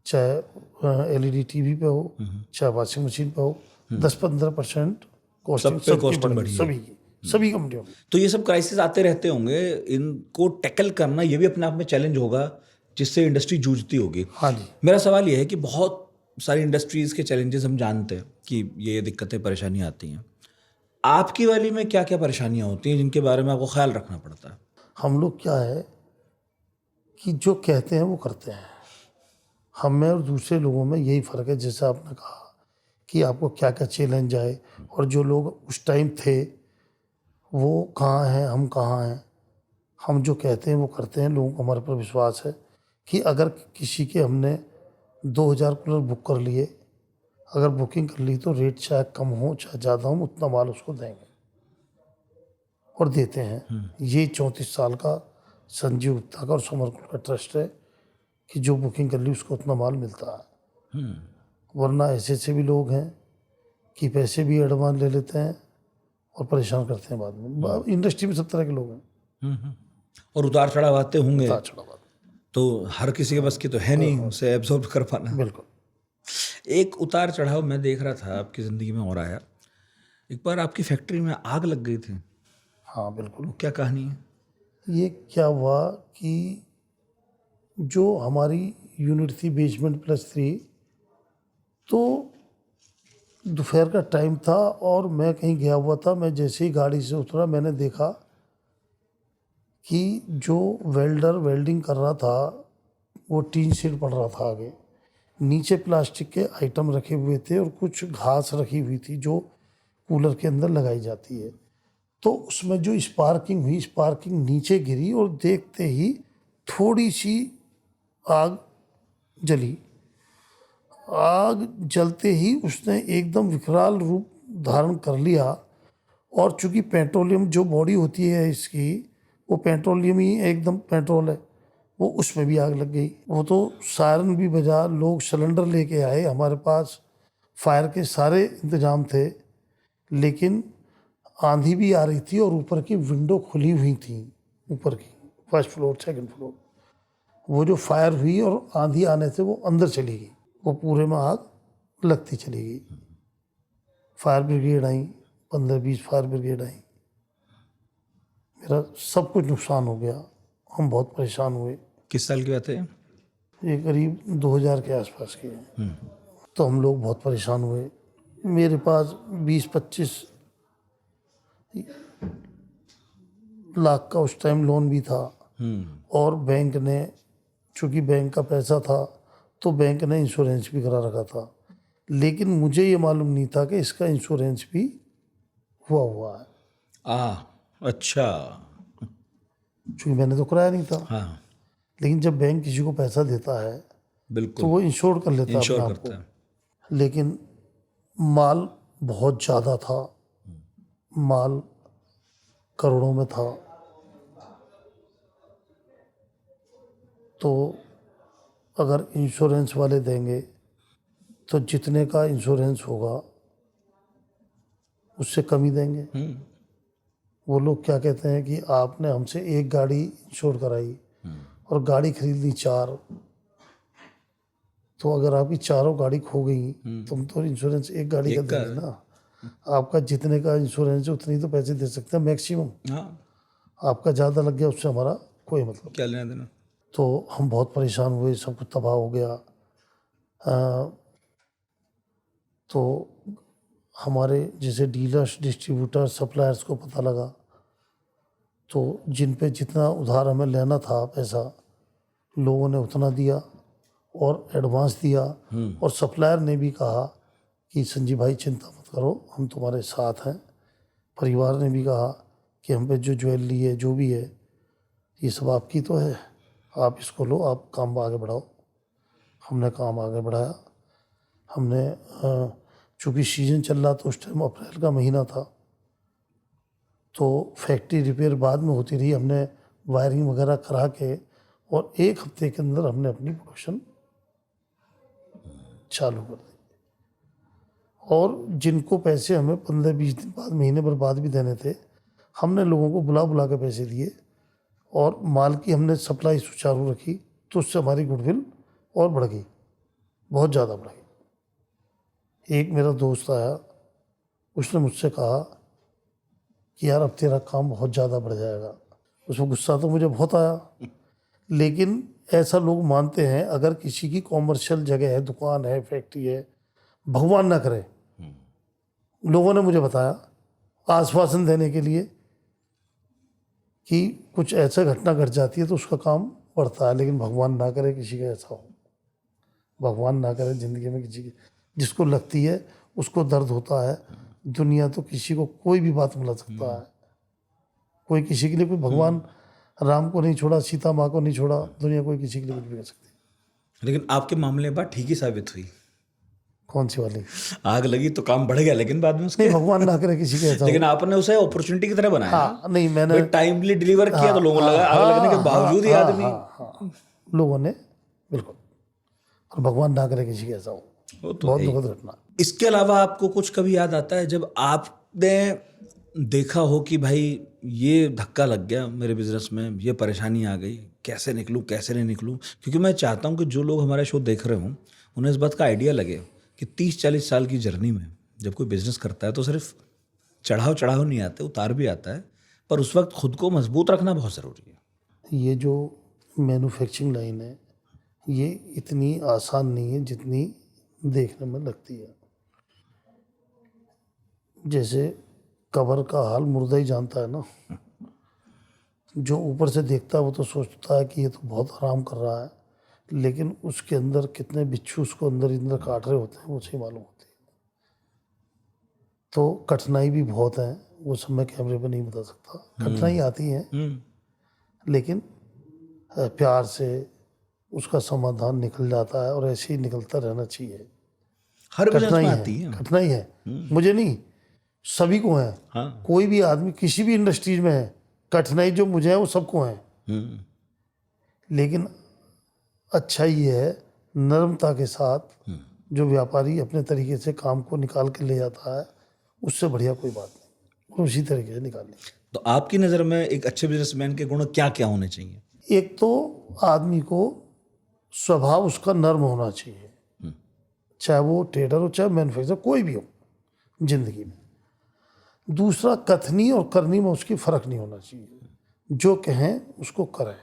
चाहे एलईडी टीवी पे हो, चाहे वॉशिंग मशीन पे हो, 10-15% कॉस्टिंग सब पे सबकी costing बढ़ी, बढ़ी है। सभी की, सभी कंपनियों की। तो ये सब क्राइसिस आते रहते होंगे, इनको टैकल करना ये भी अपने आप में चैलेंज होगा जिससे इंडस्ट्री जूझती होगी। हाँ जी। मेरा सवाल ये है कि बहुत सारी इंडस्ट्रीज के चैलेंजेस हम जानते हैं कि ये दिक्कतें परेशानियां आती हैं। आपकी वाली में क्या क्या परेशानियां होती हैं जिनके बारे में आपको ख्याल रखना पड़ता है? हम लोग क्या है कि जो कहते हैं वो करते हैं। हम में और दूसरे लोगों में यही फ़र्क है, जैसे आपने कहा कि आपको क्या क्या चैलेंज आए, और जो लोग उस टाइम थे वो कहाँ हैं, हम कहाँ हैं। हम जो कहते हैं वो करते हैं। लोगों को हमारे पर विश्वास है कि अगर किसी के हमने 2000 कूलर बुक कर लिए, अगर बुकिंग कर ली तो रेट चाहे कम हो चाहे ज़्यादा हो, उतना माल उसको देंगे और देते हैं। ये 34 साल का संजीव गुप्ता का और समरकुल का ट्रस्ट है कि जो बुकिंग कर ली उसको उतना माल मिलता है। वरना ऐसे ऐसे भी लोग हैं कि पैसे भी एडवांस ले लेते हैं और परेशान करते हैं बाद में। इंडस्ट्री में सब तरह के लोग हैं, और उतार चढ़ाव आते होंगे, उतार चढ़ाव आते तो हर किसी के बस की तो है नहीं उसे एब्जॉर्ब कर पाना। हैं। बिल्कुल। एक उतार चढ़ाव मैं देख रहा था आपकी ज़िंदगी में और आया। एक बार आपकी फैक्ट्री में आग लग गई थी, हाँ बिल्कुल। वो क्या कहानी है? ये क्या हुआ कि जो हमारी यूनिट थी बेसमेंट +3, तो दोपहर का टाइम था और मैं कहीं गया हुआ था। मैं जैसे ही गाड़ी से उतरा मैंने देखा कि जो वेल्डर वेल्डिंग कर रहा था वो टीन शेड पड़ रहा था आगे, नीचे प्लास्टिक के आइटम रखे हुए थे और कुछ घास रखी हुई थी जो कूलर के अंदर लगाई जाती है। तो उसमें जो स्पार्किंग हुई, स्पार्किंग नीचे गिरी और देखते ही थोड़ी सी आग जली। आग जलते ही उसने एकदम विकराल रूप धारण कर लिया, और चूंकि पेट्रोलियम जो बॉडी होती है इसकी, वो पेट्रोलियम ही एकदम पेट्रोल है, वो उसमें भी आग लग गई। वो तो सायरन भी बजा, लोग सिलेंडर लेके आए, हमारे पास फायर के सारे इंतजाम थे, लेकिन आंधी भी आ रही थी और ऊपर की विंडो खुली हुई थी, ऊपर की फर्स्ट फ्लोर सेकंड फ्लोर। वो जो फायर हुई और आंधी आने से वो अंदर चली गई, वो पूरे में आग लगती चली गई। फायर ब्रिगेड आई, 15-20 फायर ब्रिगेड आई, मेरा सब कुछ नुकसान हो गया। हम बहुत परेशान हुए। किस साल की बात है? ये करीब 2000 के आसपास की है। तो हम लोग बहुत परेशान हुए। मेरे पास 20-25 लाख का उस टाइम लोन भी था। और बैंक ने, चूंकि बैंक का पैसा था, तो बैंक ने इंश्योरेंस भी करा रखा था। लेकिन मुझे ये मालूम नहीं था कि इसका इंश्योरेंस भी हुआ है, अच्छा। क्योंकि मैंने तो कराया नहीं था। हाँ, लेकिन जब बैंक किसी को पैसा देता है तो बिल्कुल वो इंश्योर कर लेता है अपने इंश्योर आप करता है। को। लेकिन माल बहुत ज़्यादा था, माल करोड़ों में था। तो अगर इंश्योरेंस वाले देंगे तो जितने का इंश्योरेंस होगा उससे कम ही देंगे। वो लोग क्या कहते हैं कि आपने हमसे एक गाड़ी इंश्योर कराई और गाड़ी खरीद ली 4, तो अगर आपकी चारों गाड़ी खो गई तुम तो इंश्योरेंस एक गाड़ी का एक का देंगे ना। आपका जितने का इंश्योरेंस है उतने ही तो पैसे दे सकते हैं मैक्सिमम। हाँ, आपका ज़्यादा लग गया उससे हमारा कोई मतलब। क्या लेना देना। तो हम बहुत परेशान हुए, सब कुछ तबाह हो गया। तो हमारे जैसे डीलर्स, डिस्ट्रीब्यूटर, सप्लायर्स को पता लगा, तो जिन पे जितना उधार हमें लेना था पैसा, लोगों ने उतना दिया और एडवांस दिया। और सप्लायर ने भी कहा कि संजीव भाई चिंता मत करो, हम तुम्हारे साथ हैं। परिवार ने भी कहा कि हम पे जो ज्वेलरी है, जो भी है, ये सब आपकी तो है, आप इसको लो, आप काम आगे बढ़ाओ। हमने काम आगे बढ़ाया। हमने चूँकि सीजन चल रहा था उस टाइम, अप्रैल का महीना था, तो फैक्ट्री रिपेयर बाद में होती रही। हमने वायरिंग वगैरह करा के और 1 हफ्ते के अंदर हमने अपनी प्रोडक्शन चालू कर दी। और जिनको पैसे हमें 15-20 दिन बाद, महीने भर बाद भी देने थे, हमने लोगों को बुला बुला के पैसे दिए और माल की हमने सप्लाई सुचारू रखी। तो उससे हमारी गुडविल और बढ़ गई, बहुत ज़्यादा बढ़ गई। एक मेरा दोस्त आया, उसने मुझसे कहा कि यार अब तेरा काम बहुत ज़्यादा बढ़ जाएगा। उसमें गुस्सा तो मुझे बहुत आया, लेकिन ऐसा लोग मानते हैं। अगर किसी की कॉमर्शियल जगह है, दुकान है, फैक्ट्री है, भगवान ना करे, लोगों ने मुझे बताया आश्वासन देने के लिए कि कुछ ऐसा घटना घट जाती है तो उसका काम बढ़ता है, लेकिन भगवान ना करे किसी का ऐसा हो। भगवान ना करे ज़िंदगी में किसी की, जिसको लगती है उसको दर्द होता है। दुनिया तो किसी को कोई भी बात मिला सकता है, कोई किसी के लिए, कोई भगवान राम को नहीं छोड़ा, सीता माँ को नहीं छोड़ा, दुनिया कोई किसी के लिए कुछ भी कर सकती है। लेकिन आपके मामले में बात ठीक ही साबित हुई। कौन सी वाली? आग लगी तो काम बढ़ गया, लेकिन बाद में उसके नहीं, भगवान ना करे किसी के ऐसा हो। लेकिन आपने उसे अपॉर्चुनिटी की तरह बनाया। हाँ, नहीं मैंने टाइमली डिलीवर किया तो लोगों को लगा, आग लगने के बावजूद ही आदमी। हाँ, लोगों ने, बिल्कुल। और भगवान ना करे किसी के ऐसा हो, वो तो बहुत है ही। दुखद घटना। इसके अलावा आपको कुछ कभी याद आता है जब आपने देखा हो कि भाई ये धक्का लग गया मेरे बिजनेस में, ये परेशानी आ गई, कैसे निकलूं, कैसे नहीं निकलूं? क्योंकि मैं चाहता हूं कि जो लोग हमारा शो देख रहे हों उन्हें इस बात का आइडिया लगे कि 30-40 साल की जर्नी में जब कोई बिजनेस करता है तो सिर्फ चढ़ाव नहीं आते, उतार भी आता है, पर उस वक्त खुद को मजबूत रखना बहुत ज़रूरी है। ये जो मैन्युफैक्चरिंग लाइन है, ये इतनी आसान नहीं है जितनी देखने में लगती है। जैसे कब्र का हाल मुर्दा ही जानता है ना। जो ऊपर से देखता है वो तो सोचता है कि ये तो बहुत आराम कर रहा है, लेकिन उसके अंदर कितने बिच्छू उसको अंदर अंदर काट रहे होते हैं वो उसे मालूम होती है। तो कठिनाई भी बहुत है, वो सब मैं कैमरे पर नहीं बता सकता। कठिनाई आती है, लेकिन प्यार से उसका समाधान निकल जाता है और ऐसे ही निकलता रहना चाहिए। हर बिजनेस कठिनाई में है, आती है। कठिनाई है, मुझे नहीं, सभी को है। हाँ। कोई भी आदमी किसी भी इंडस्ट्रीज में है, कठिनाई जो मुझे है वो सबको है। लेकिन अच्छा ये है, नर्मता के साथ जो व्यापारी अपने तरीके से काम को निकाल के ले जाता है, उससे बढ़िया कोई बात नहीं, और उसी तरीके से निकालनी। तो आपकी नज़र में एक अच्छे बिजनेसमैन के गुण क्या क्या होने चाहिए? एक तो आदमी को स्वभाव उसका नर्म होना चाहिए, चाहे वो ट्रेडर हो चाहे मैन्युफैक्चरर, कोई भी हो जिंदगी में। दूसरा, कथनी और करनी में उसकी फर्क नहीं होना चाहिए। जो कहें उसको करें,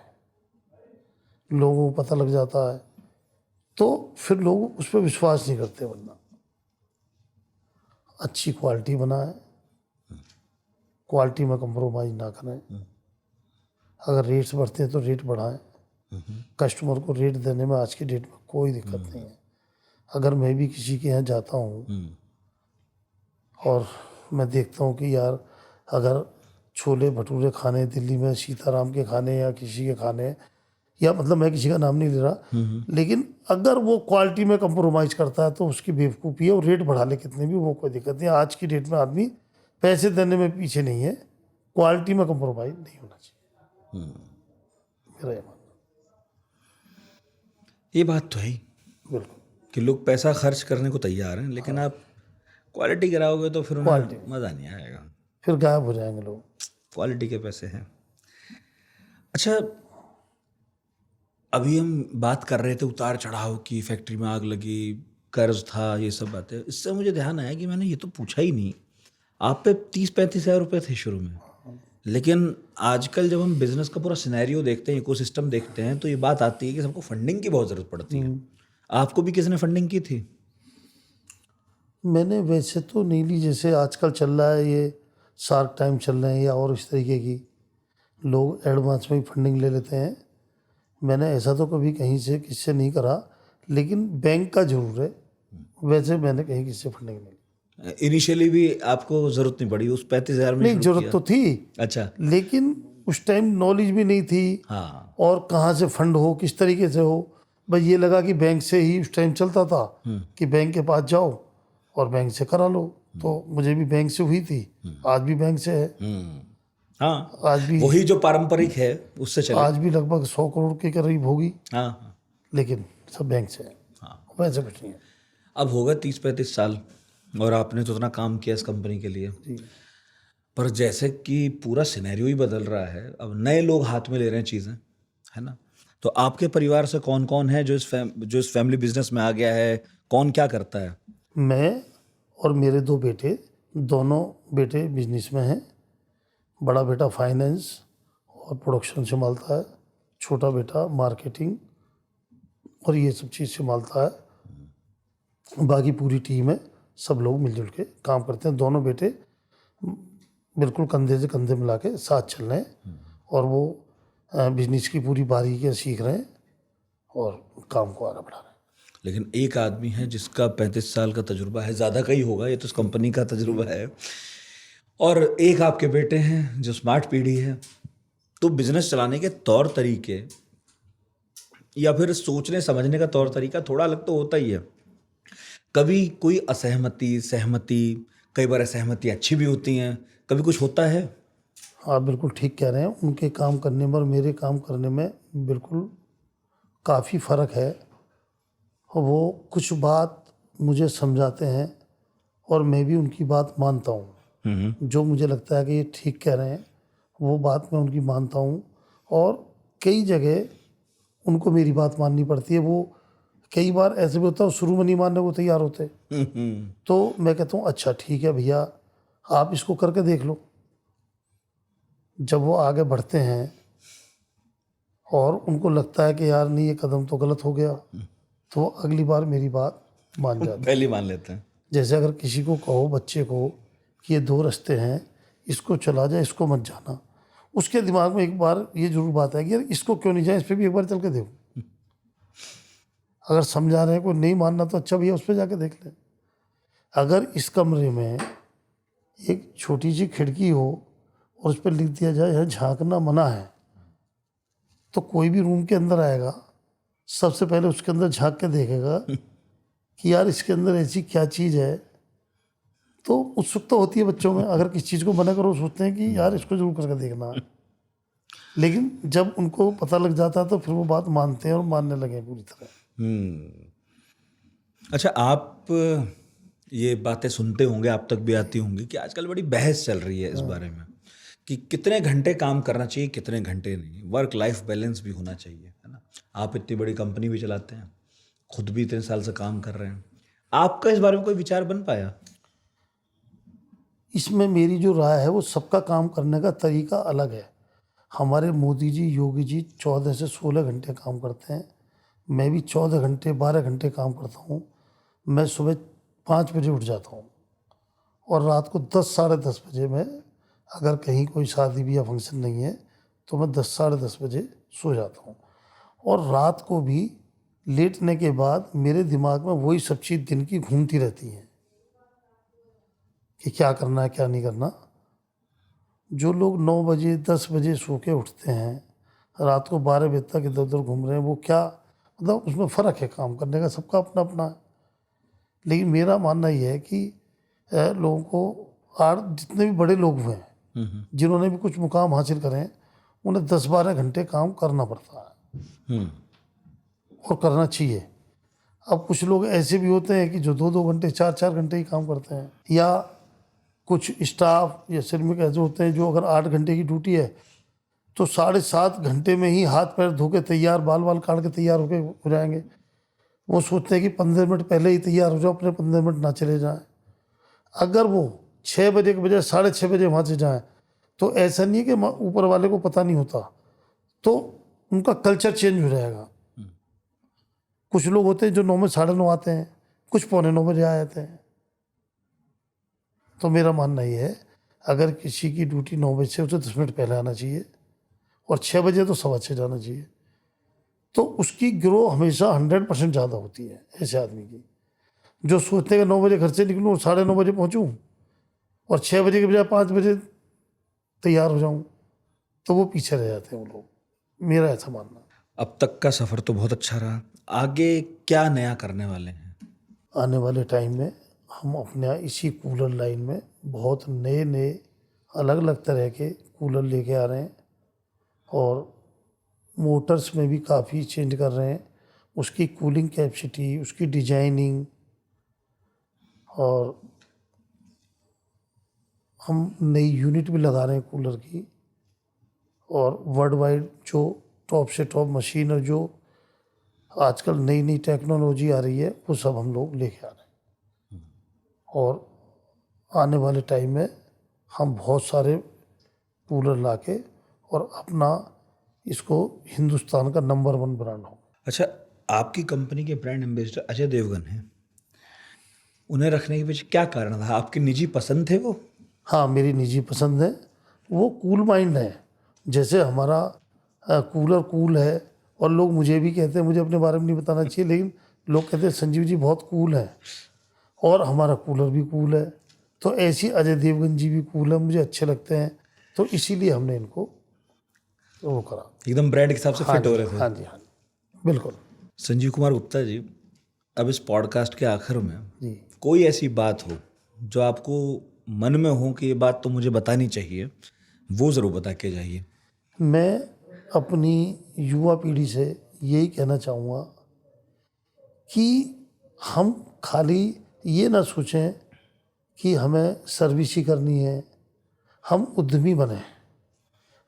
लोगों को पता लग जाता है तो फिर लोग उस पर विश्वास नहीं करते। वरना अच्छी क्वालिटी बनाए, क्वालिटी में कंप्रोमाइज ना करें। अगर रेट्स बढ़ते हैं तो रेट बढ़ाएं। कस्टमर को रेट देने में आज की डेट में कोई दिक्कत नहीं है। अगर मैं भी किसी के यहाँ जाता हूँ और मैं देखता हूँ कि यार अगर छोले भटूरे खाने दिल्ली में, सीताराम के खाने या किसी के खाने, या मतलब मैं किसी का नाम नहीं ले रहा, लेकिन अगर वो क्वालिटी में कंप्रोमाइज करता है तो उसकी बेवकूफ़ी है। और रेट बढ़ा ले कितने भी, वो कोई दिक्कत नहीं। आज की डेट में आदमी पैसे देने में पीछे नहीं है, क्वालिटी में कंप्रोमाइज नहीं होना चाहिए, मेरा ये मानना। ये बात तो है ही बिल्कुल, कि लोग पैसा खर्च करने को तैयार हैं, लेकिन आप क्वालिटी गिराओगे तो फिर उन्हें क्वालिटी मज़ा नहीं आएगा। फिर गायब हो जाएंगे लोग। क्वालिटी के पैसे हैं। अच्छा, अभी हम बात कर रहे थे उतार चढ़ाव की, फैक्ट्री में आग लगी, कर्ज था, ये सब बातें। इससे मुझे ध्यान आया कि मैंने ये तो पूछा ही नहीं, आप पे 30-35 हज़ार रुपये थे शुरू में, लेकिन आजकल जब हम बिजनेस का पूरा सिनेरियो देखते हैं, इकोसिस्टम देखते हैं, तो ये बात आती है कि सबको फंडिंग की बहुत ज़रूरत पड़ती है। आपको भी किसी ने फंडिंग की थी? मैंने वैसे तो नहीं ली, जैसे आजकल चल रहा है ये शार्क टाइम चल रहे हैं या और इस तरीके की, लोग एडवांस में ही फंडिंग ले लेते हैं। मैंने ऐसा तो कभी कहीं से किससे नहीं करा, लेकिन बैंक का जरूर है। वैसे मैंने कहीं किससे फंडिंग नहीं ली। इनिशियली भी आपको ज़रूरत नहीं पड़ी, उस 35 हज़ार में नहीं, शुरू जरूरत किया? तो थी, अच्छा। लेकिन उस टाइम नॉलेज भी नहीं थी हाँ। और कहाँ से फंड हो, किस तरीके से हो। बस ये लगा कि बैंक से ही उस टाइम चलता था कि बैंक के पास जाओ और बैंक से करा लो। तो मुझे भी बैंक से हुई थी, आज भी बैंक से है। हाँ, आज भी वही जो पारंपरिक है उससे चले। आज भी लगभग 100 करोड़ के करीब होगी, हाँ हाँ लेकिन सब बैंक से है, हाँ। वैसे कुछ नहीं है। अब होगा 30-35 साल और आपने तो उतना काम किया इस कंपनी के लिए, जी। पर जैसे कि पूरा सिनेरियो ही बदल रहा है, अब नए लोग हाथ में ले रहे हैं चीज़ें, है ना? तो आपके परिवार से कौन कौन है जो इस फैमिली बिजनेस में आ गया है? कौन क्या करता है? मैं और मेरे 2 बेटे, दोनों बेटे बिजनेस में हैं। बड़ा बेटा फाइनेंस और प्रोडक्शन संभालता है, छोटा बेटा मार्केटिंग और ये सब चीज़ संभालता है। बाकी पूरी टीम है, सब लोग मिलजुल के काम करते हैं। दोनों बेटे बिल्कुल कंधे से कंधे मिला के साथ चल रहे हैं और वो बिजनेस की पूरी बारीकियाँ सीख रहे हैं और काम को आगे बढ़ा रहे हैं। लेकिन एक आदमी है जिसका 35 साल का तजुर्बा है, ज़्यादा का ही होगा, ये तो इस कंपनी का तजुर्बा है, और एक आपके बेटे हैं जो स्मार्ट पीढ़ी है। तो बिजनेस चलाने के तौर तरीके या फिर सोचने समझने का तौर तरीका थोड़ा अलग तो होता ही है। कभी कोई असहमति, सहमति, कई बार असहमति अच्छी भी होती हैं, कभी कुछ होता है? आप बिल्कुल ठीक कह रहे हैं। उनके काम करने में और मेरे काम करने में बिल्कुल काफ़ी फ़र्क है। वो कुछ बात मुझे समझाते हैं और मैं भी उनकी बात मानता हूँ। जो मुझे लगता है कि ये ठीक कह रहे हैं, वो बात मैं उनकी मानता हूँ। और कई जगह उनको मेरी बात माननी पड़ती है। वो कई बार ऐसे भी होता है, शुरू में नहीं मानने को तैयार होते, तो मैं कहता हूँ अच्छा ठीक है भैया, आप इसको करके देख लो। जब वो आगे बढ़ते हैं और उनको लगता है कि यार नहीं, ये कदम तो गलत हो गया, तो वो अगली बार मेरी बात मान जाते हैं। पहले मान लेते हैं। जैसे अगर किसी को कहो, बच्चे को, कि ये 2 रास्ते हैं, इसको चला जाए, इसको मत जाना, उसके दिमाग में एक बार ये जरूर बात है कि यार इसको क्यों नहीं जाए, इस पर भी एक बार चल के देखो। अगर समझा रहे हैं, कोई नहीं मानना तो अच्छा भैया उस पर जाके देख ले। अगर इस कमरे में एक छोटी सी खिड़की हो और उस पर लिख दिया जाए यह झांकना मना है, तो कोई भी रूम के अंदर आएगा, सबसे पहले उसके अंदर झांक के देखेगा कि यार इसके अंदर ऐसी क्या चीज़ है। तो उत्सुकता होती है बच्चों में। अगर किसी चीज़ को मना करो, सोचते हैं कि यार इसको जरूर करके देखना है। लेकिन जब उनको पता लग जाता है तो फिर वो बात मानते हैं और मानने लगे पूरी तरह। अच्छा, आप ये बातें सुनते होंगे, आप तक भी आती होंगी कि आजकल बड़ी बहस चल रही है इस बारे में कि कितने घंटे काम करना चाहिए, कितने घंटे नहीं, वर्क लाइफ बैलेंस भी होना चाहिए, है ना? आप इतनी बड़ी कंपनी भी चलाते हैं, खुद भी इतने साल से काम कर रहे हैं, आपका इस बारे में कोई विचार बन पाया? इसमें मेरी जो राय है वो सबका काम करने का तरीका अलग है। हमारे मोदी जी, योगी जी 14 से 16 घंटे काम करते हैं। मैं भी 14 घंटे 12 घंटे काम करता हूँ। मैं सुबह 5 बजे उठ जाता हूँ और रात को 10 साढ़े 10 बजे मैं, अगर कहीं कोई शादी भी या फंक्शन नहीं है तो मैं 10 साढ़े 10 बजे सो जाता हूँ। और रात को भी लेटने के बाद मेरे दिमाग में वही सब चीज़ दिन की घूमती रहती हैं कि क्या करना है क्या नहीं करना। जो लोग 9 बजे 10 बजे सो के उठते हैं, रात को 12 बजे तक इधर उधर घूम रहे हैं, वो क्या मतलब उसमें फ़र्क है काम करने का, सबका अपना अपना है। लेकिन मेरा मानना ये है कि लोगों को आठ जितने भी बड़े लोग हुए हैं, जिन्होंने भी कुछ मुकाम हासिल करे हैं, उन्हें 10-12 घंटे काम करना पड़ता है और करना चाहिए। अब कुछ लोग ऐसे भी होते हैं कि जो 2-2 घंटे 4-4 घंटे ही काम करते हैं, या कुछ स्टाफ या श्रमिक ऐसे होते हैं जो अगर 8 घंटे की ड्यूटी है तो 7.5 घंटे में ही हाथ पैर धो के तैयार, बाल बाल काट के तैयार होके हो जाएंगे। वो सोचते हैं कि 15 मिनट पहले ही तैयार हो जाओ, अपने 15 मिनट ना चले जाएं। अगर वो 6 बजे के बजाय 6:30 बजे वहाँ से जाएं तो ऐसा नहीं है कि ऊपर वाले को पता नहीं होता, तो उनका कल्चर चेंज हो जाएगा। कुछ लोग होते हैं जो 9 में 9:30 आते हैं, कुछ पौने 9 बजे आ जाते हैं। तो मेरा मानना ये है, अगर किसी की ड्यूटी 9 बजे से उसे 10 मिनट पहले आना चाहिए और 6 बजे तो 6:15 जाना चाहिए, तो उसकी ग्रो हमेशा 100% ज़्यादा होती है ऐसे आदमी की। जो सोचते हैं कि 9 बजे घर से निकलूँ और 9:30 बजे पहुँचूँ और 6 बजे के बजाय 5 बजे तैयार हो जाऊँ, तो वो पीछे रह जाते हैं वो लोग। मेरा ऐसा मानना है। अब तक का सफ़र तो बहुत अच्छा रहा, आगे क्या नया करने वाले हैं? आने वाले टाइम में हम अपने यहाँ इसी कूलर लाइन में बहुत नए नए अलग अलग तरह के कूलर लेके आ रहे हैं और मोटर्स में भी काफ़ी चेंज कर रहे हैं, उसकी कूलिंग कैपेसिटी, उसकी डिजाइनिंग, और हम नई यूनिट भी लगा रहे हैं कूलर की। और वर्ल्ड वाइड जो टॉप से टॉप मशीन और जो आजकल नई नई टेक्नोलॉजी आ रही है वो सब हम लोग लेके आ रहे हैं। और आने वाले टाइम में हम बहुत सारे कूलर लाके और अपना इसको हिंदुस्तान का नंबर 1 ब्रांड हो। अच्छा, आपकी कंपनी के ब्रांड एम्बेसडर अजय देवगन हैं, उन्हें रखने के पीछे क्या कारण था? आपकी निजी पसंद थे वो? हाँ, मेरी निजी पसंद है। वो कूल माइंड है। जैसे हमारा कूलर कूल है और लोग मुझे भी कहते हैं, मुझे अपने बारे में नहीं बताना चाहिए, लेकिन लोग कहते हैं संजीव जी बहुत कूल है और हमारा कूलर भी कूल है। तो ऐसी अजय देवगन जी भी कूल है, मुझे अच्छे लगते हैं, तो इसीलिए हमने इनको वो करा। एकदम ब्रांड के हिसाब से फिट हो रहे थे। हाँ जी, हाँ जी, बिल्कुल संजीव कुमार गुप्ता जी, अब इस पॉडकास्ट के आखिर में जी। कोई ऐसी बात हो जो आपको मन में हो कि ये बात तो मुझे बतानी चाहिए, वो ज़रूर बता के जाइए। मैं अपनी युवा पीढ़ी से यही कहना चाहूँगा कि हम खाली ये ना सोचें कि हमें सर्विस ही करनी है, हम उद्यमी बने,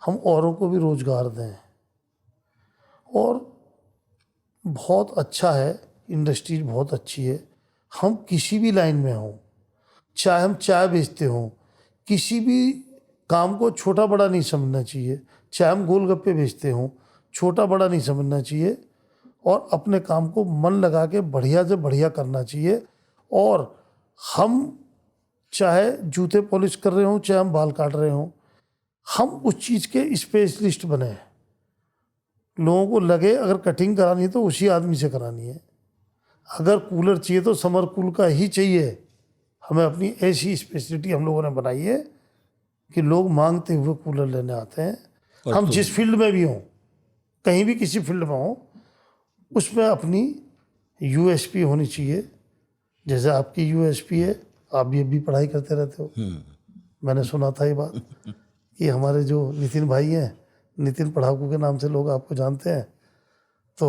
हम औरों को भी रोज़गार दें। और बहुत अच्छा है, इंडस्ट्री बहुत अच्छी है। हम किसी भी लाइन में हों, चाहे हम चाय बेचते हों, किसी भी काम को छोटा बड़ा नहीं समझना चाहिए। चाहे हम गोलगप्पे बेचते हों, छोटा बड़ा नहीं समझना चाहिए और अपने काम को मन लगा के बढ़िया से बढ़िया करना चाहिए। और हम चाहे जूते पॉलिश कर रहे हों, चाहे हम बाल काट रहे हों, हम उस चीज़ के स्पेशलिस्ट बने। लोगों को लगे अगर कटिंग करानी है तो उसी आदमी से करानी है, अगर कूलर चाहिए तो समर कूल का ही चाहिए। हमें अपनी ऐसी स्पेशलिटी हम लोगों ने बनाई है कि लोग मांगते हुए कूलर लेने आते हैं। हम जिस फील्ड में भी हों, कहीं भी किसी फील्ड में हों, उसमें अपनी यूएसपी होनी चाहिए। जैसे आपकी यूएसपी है, आप भी अभी पढ़ाई करते रहते हो, मैंने सुना था ये बात कि हमारे जो नितिन भाई हैं, नितिन पढ़ाकू के नाम से लोग आपको जानते हैं, तो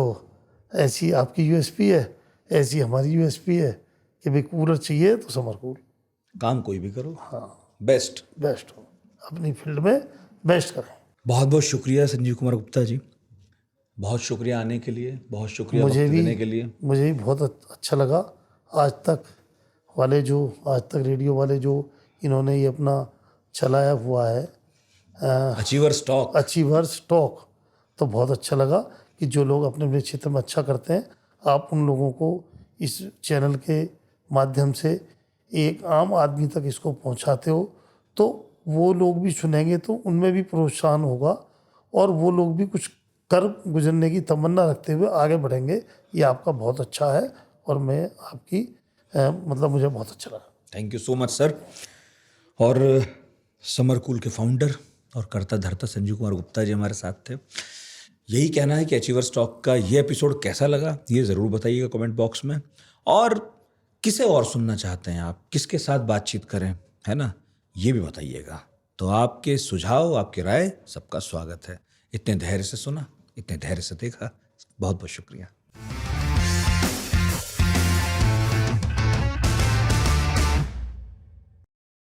ऐसी आपकी यूएसपी है, ऐसी हमारी यूएसपी है कि भाई कूलर चाहिए तो समर कूल। काम कोई भी करो, हाँ, बेस्ट हो, अपनी फील्ड में बेस्ट करें। बहुत बहुत शुक्रिया संजीव कुमार गुप्ता जी, बहुत शुक्रिया आने के लिए, बहुत शुक्रिया मुझे वक्त भी देने के लिए। मुझे भी बहुत अच्छा लगा। आज तक रेडियो वाले जो इन्होंने ये अपना चलाया हुआ है अचीवर स्टॉक। Achiever stock. तो बहुत अच्छा लगा कि जो लोग अपने अपने क्षेत्र में अच्छा करते हैं, आप उन लोगों को इस चैनल के माध्यम से एक आम आदमी तक इसको पहुंचाते हो, तो वो लोग भी सुनेंगे तो उनमें भी प्रोत्साहन होगा और वो लोग भी कुछ कर गुजरने की तमन्ना रखते हुए आगे बढ़ेंगे। ये आपका बहुत अच्छा है और मैं आपकी मतलब मुझे बहुत अच्छा लगा। Thank you so much sir. और समर कूल के फाउंडर और कर्ता धर्ता संजीव कुमार गुप्ता जी हमारे साथ थे। यही कहना है कि अचीवर स्टॉक का ये एपिसोड कैसा लगा ये ज़रूर बताइएगा कमेंट बॉक्स में। और किसे और सुनना चाहते हैं आप, किसके साथ बातचीत करें, है ना, ये भी बताइएगा। तो आपके सुझाव, आपकी राय, सबका स्वागत है। इतने धैर्य से सुना, इतने धैर्य से देखा, बहुत बहुत शुक्रिया।